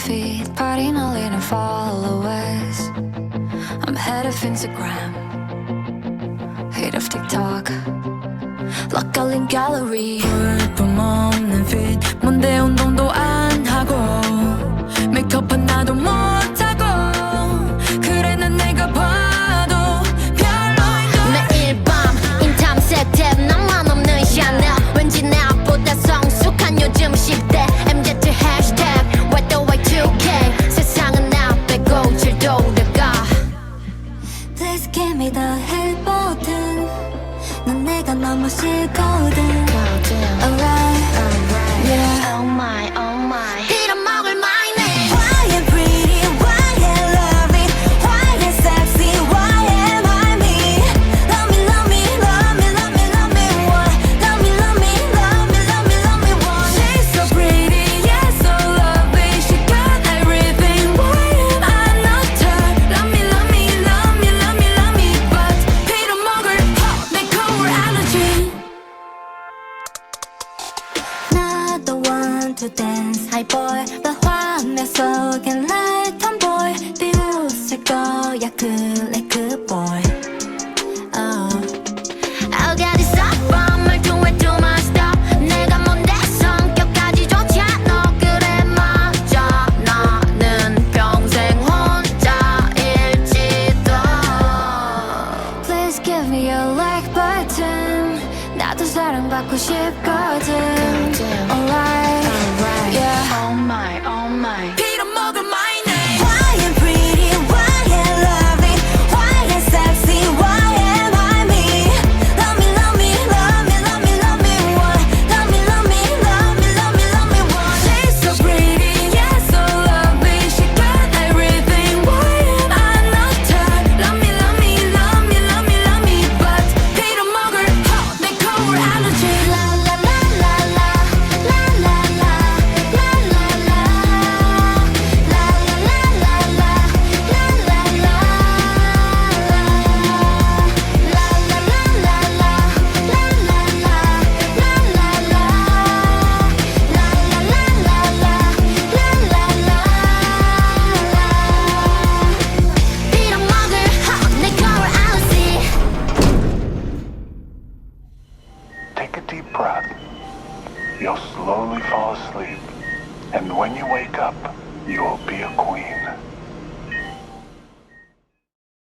feet, partying all in followers. I'm head of Instagram, head of TikTok, lock in gallery. 볼품 없는 fit, 뭔데 운동도 안 하고 메이크업 하나도 못하고 그래 난 내가 봐도 별로인 매일 밤 인탐 세탭 나만 없는 샤넬 왠지 나보다 성숙한 요즘 10대 MZ 해시태그 What the Y2K 세상은 나 빼고 잘 돌아가. Please give me the hit button. 난 내가 너무 싫거든. Alright, yeah. Oh my, oh my. 빌어먹을 my name. Why am pretty? Why am lovely? Why am sexy? Why am I me? Love me, love me, love me, love me, love me, what? Love me, love me, love me, love me, love me, what? She's so pretty, yeah, so lovely. She got everything. Why am I not her? Love me, love me, love me, love me, love me, but 빌어먹을 내 거울 allergy. Not the one to dance, high boy. 너 화면 속엔 like tomboy. 비웃을 거야, 클래크 boy. I got it up 말투에 too much stop 내가 뭔데 성격까지 좋지 않아 그래 맞아 나는 평생 혼자일지도. Please give me your like button. 나도 사랑받고 싶거든. Alright, yeah. Oh my, oh my.